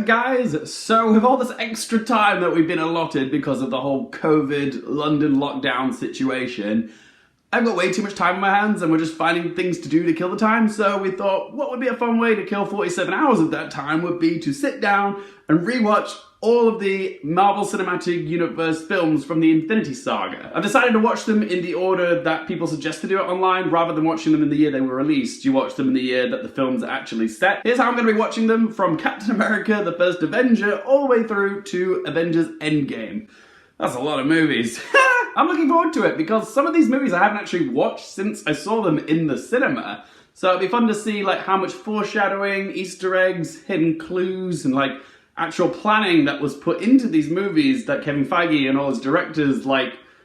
up, guys? So with all this extra time that we've been allotted because of the whole COVID London lockdown situation, I've got way too much time on my hands and we're just finding things to do to kill the time. So we thought what would be a fun way to kill 47 hours of that time would be to sit down and rewatch all of the Marvel Cinematic Universe films from the Infinity Saga. I've decided to watch them in the order that people suggest to do it online, rather than watching them in the year they were released. You watch them in the year that the films are actually set. Here's how I'm going to be watching them, from Captain America, the First Avenger, all the way through to Avengers Endgame. That's a lot of movies. I'm looking forward to it because some of these movies I haven't actually watched since I saw them in the cinema. So it'll be fun to see like how much foreshadowing, Easter eggs, hidden clues, and like actual planning that was put into these movies that Kevin Feige and all his directors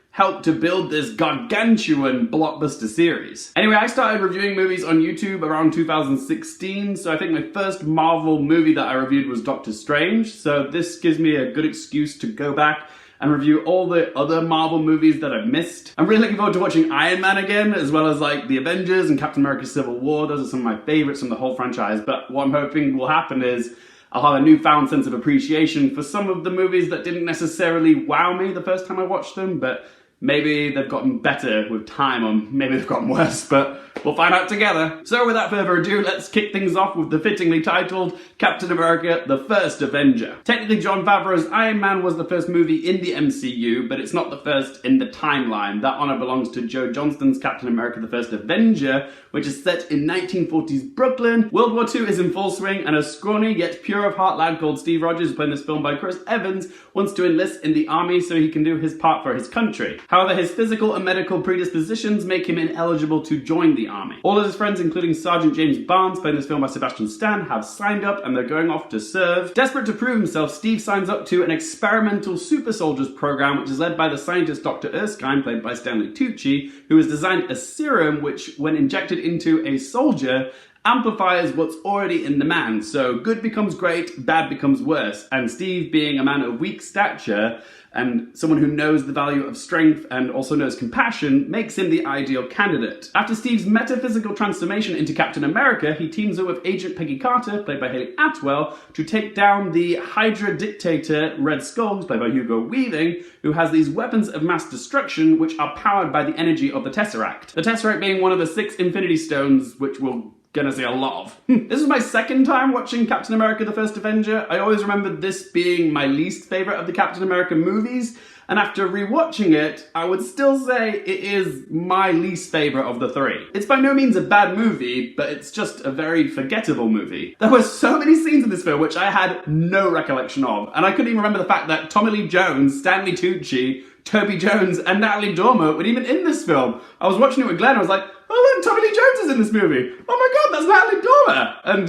helped to build this gargantuan blockbuster series. Anyway, I started reviewing movies on YouTube around 2016, so I think my first Marvel movie that I reviewed was Doctor Strange, so this gives me a good excuse to go back and review all the other Marvel movies that I've missed. I'm really looking forward to watching Iron Man again, as well as like The Avengers and Captain America Civil War. Those are some of my favorites from the whole franchise, but what I'm hoping will happen is I'll have a newfound sense of appreciation for some of the movies that didn't necessarily wow me the first time I watched them, but maybe they've gotten better with time, or maybe they've gotten worse, but we'll find out together. So without further ado, let's kick things off with the fittingly titled Captain America, the First Avenger. Technically, Jon Favreau's Iron Man was the first movie in the MCU, but it's not the first in the timeline. That honor belongs to Joe Johnston's Captain America, the First Avenger, which is set in 1940s Brooklyn. World War II is in full swing, and a scrawny yet pure of heart lad called Steve Rogers, playing this film by Chris Evans, wants to enlist in the army so he can do his part for his country. However, his physical and medical predispositions make him ineligible to join the army. All of his friends, including Sergeant James Barnes, playing this film by Sebastian Stan, have signed up and they're going off to serve. Desperate to prove himself, Steve signs up to an experimental super soldiers program, which is led by the scientist Dr. Erskine, played by Stanley Tucci, who has designed a serum which, when injected into a soldier, amplifies what's already in the man. So good becomes great, bad becomes worse. And Steve, being a man of weak stature and someone who knows the value of strength and also knows compassion, makes him the ideal candidate. After Steve's metaphysical transformation into Captain America, he teams up with Agent Peggy Carter, played by Haley Atwell, to take down the Hydra dictator Red Skull, who's played by Hugo Weaving, who has these weapons of mass destruction which are powered by the energy of the Tesseract. The Tesseract being one of the 6 Infinity Stones, which we'll gonna see a lot of. This is my second time watching Captain America, the First Avenger. I always remembered this being my least favorite of the Captain America movies, and after rewatching it, I would still say it is my least favorite of the 3. It's by no means a bad movie, but it's just a very forgettable movie. There were so many scenes in this film which I had no recollection of, and I couldn't even remember the fact that Tommy Lee Jones, Stanley Tucci, Toby Jones, and Natalie Dormer were even in this film. I was watching it with Glenn, I was like, oh look, Tommy Lee Jones is in this movie. Oh my god, that's Natalie Dormer. And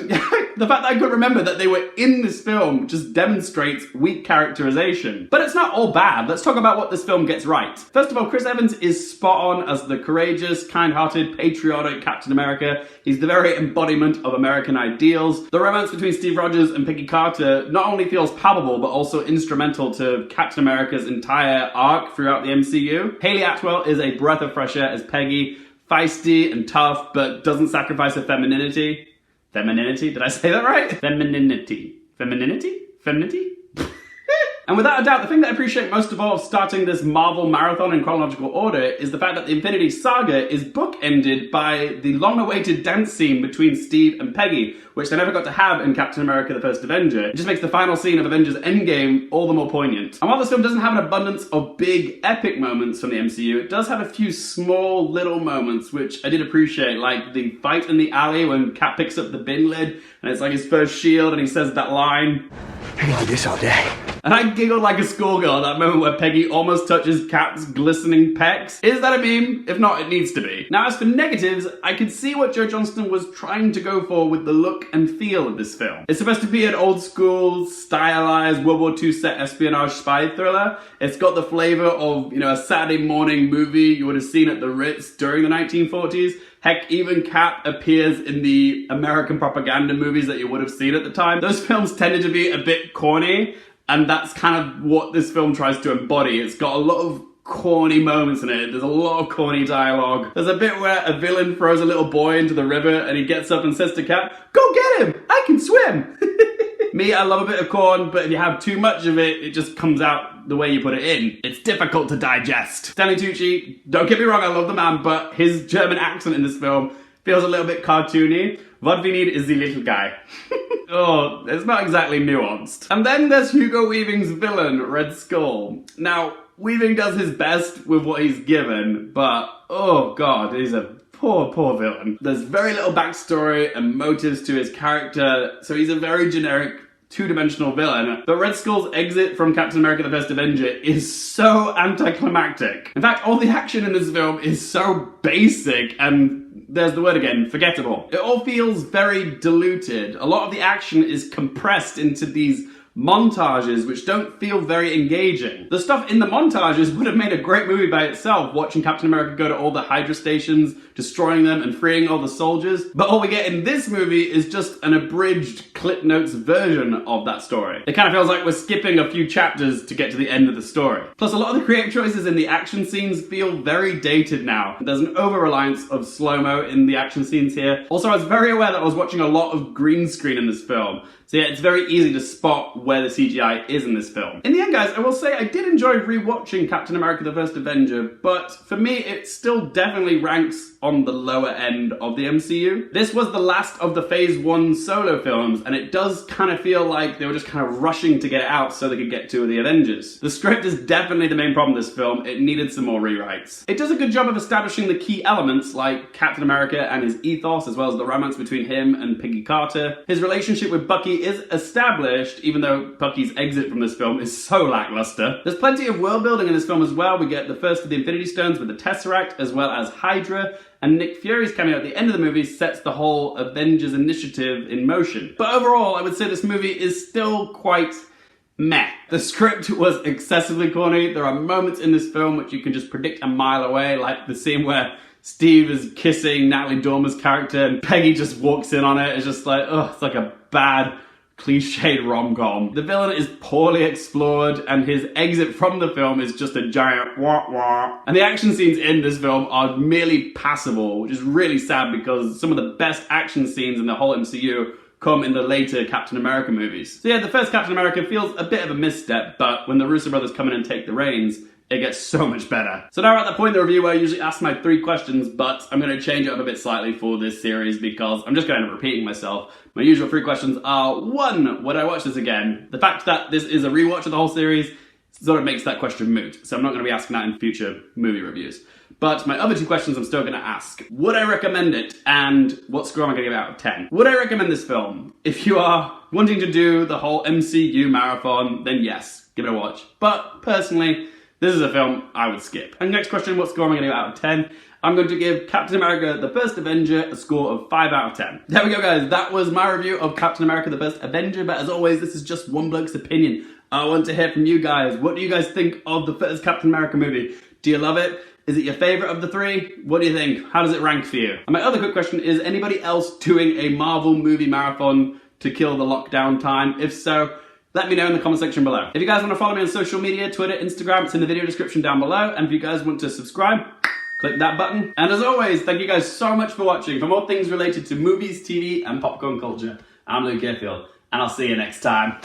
the fact that I couldn't remember that they were in this film just demonstrates weak characterization. But it's not all bad. Let's talk about what this film gets right. First of all, Chris Evans is spot on as the courageous, kind-hearted, patriotic Captain America. He's the very embodiment of American ideals. The romance between Steve Rogers and Peggy Carter not only feels palpable, but also instrumental to Captain America's entire arc throughout the MCU. Haley Atwell is a breath of fresh air as Peggy, feisty and tough, but doesn't sacrifice her femininity. Femininity? Did I say that right? Femininity. Femininity? Femininity? And without a doubt, the thing that I appreciate most of all of starting this Marvel marathon in chronological order is the fact that the Infinity Saga is bookended by the long-awaited dance scene between Steve and Peggy, which they never got to have in Captain America, the First Avenger. It just makes the final scene of Avengers Endgame all the more poignant. And while this film doesn't have an abundance of big, epic moments from the MCU, it does have a few small, little moments which I did appreciate, like the fight in the alley when Cap picks up the bin lid, and it's like his first shield, and he says that line, I can do this all day. And I giggled like a schoolgirl at that moment where Peggy almost touches Cap's glistening pecs. Is that a meme? If not, it needs to be. Now, as for negatives, I could see what Joe Johnston was trying to go for with the look and feel of this film. It's supposed to be an old school, stylized World War II set espionage spy thriller. It's got the flavor of, a Saturday morning movie you would have seen at the Ritz during the 1940s. Heck, even Cap appears in the American propaganda movies that you would have seen at the time. Those films tended to be a bit corny, and that's kind of what this film tries to embody. It's got a lot of corny moments in it. There's a lot of corny dialogue. There's a bit where a villain throws a little boy into the river and he gets up and says to Cap, "Go get him! I can swim!" Me, I love a bit of corn, but if you have too much of it, it just comes out the way you put it in. It's difficult to digest. Stanley Tucci, don't get me wrong, I love the man, but his German accent in this film feels a little bit cartoony. What we need is the little guy. Oh, it's not exactly nuanced. And then there's Hugo Weaving's villain, Red Skull. Now, Weaving does his best with what he's given, but oh god, he's a poor, poor villain. There's very little backstory and motives to his character, so he's a very generic two-dimensional villain. But Red Skull's exit from Captain America the First Avenger is so anticlimactic. In fact, all the action in this film is so basic and, there's the word again, forgettable. It all feels very diluted. A lot of the action is compressed into these montages which don't feel very engaging. The stuff in the montages would have made a great movie by itself, watching Captain America go to all the Hydra stations, destroying them and freeing all the soldiers. But all we get in this movie is just an abridged Clip Notes version of that story. It kind of feels like we're skipping a few chapters to get to the end of the story. Plus, a lot of the creative choices in the action scenes feel very dated now. There's an over-reliance of slow-mo in the action scenes here. Also, I was very aware that I was watching a lot of green screen in this film. So yeah, it's very easy to spot where the CGI is in this film. In the end, guys, I will say I did enjoy rewatching Captain America the First Avenger, but for me, it still definitely ranks on the lower end of the MCU. This was the last of the Phase 1 solo films, and it does kind of feel like they were just kind of rushing to get it out so they could get to the Avengers. The script is definitely the main problem with this film. It needed some more rewrites. It does a good job of establishing the key elements, like Captain America and his ethos, as well as the romance between him and Peggy Carter. His relationship with Bucky is established, even though Bucky's exit from this film is so lackluster. There's plenty of world building in this film as well. We get the first of the Infinity Stones with the Tesseract, as well as Hydra, and Nick Fury's cameo at the end of the movie sets the whole Avengers initiative in motion. But overall, I would say this movie is still quite meh. The script was excessively corny. There are moments in this film which you can just predict a mile away, like the scene where Steve is kissing Natalie Dormer's character and Peggy just walks in on it. It's just like, ugh, it's like a bad cliched rom-com. The villain is poorly explored, and his exit from the film is just a giant wah-wah. And the action scenes in this film are merely passable, which is really sad because some of the best action scenes in the whole MCU come in the later Captain America movies. So yeah, the first Captain America feels a bit of a misstep, but when the Russo brothers come in and take the reins, it gets so much better. So now we're at the point in the review where I usually ask my 3 questions, but I'm going to change it up a bit slightly for this series because I'm just going to end up repeating myself. My usual 3 questions are: 1, would I watch this again? The fact that this is a rewatch of the whole series sort of makes that question moot, so I'm not going to be asking that in future movie reviews. But my other 2 questions I'm still going to ask. Would I recommend it? And what score am I going to give out of 10? Would I recommend this film? If you are wanting to do the whole MCU marathon, then yes, give it a watch. But personally, this is a film I would skip. And next question, what score am I going to give out of 10? I'm going to give Captain America the First Avenger a score of 5 out of 10. There we go, guys. That was my review of Captain America the First Avenger. But as always, this is just one bloke's opinion. I want to hear from you guys. What do you guys think of the first Captain America movie? Do you love it? Is it your favourite of the 3? What do you think? How does it rank for you? And my other quick question is, anybody else doing a Marvel movie marathon to kill the lockdown time? If so, let me know in the comment section below. If you guys want to follow me on social media, Twitter, Instagram, it's in the video description down below. And if you guys want to subscribe, click that button. And as always, thank you guys so much for watching. For more things related to movies, TV, and popcorn culture, I'm Luke Gearfield, and I'll see you next time.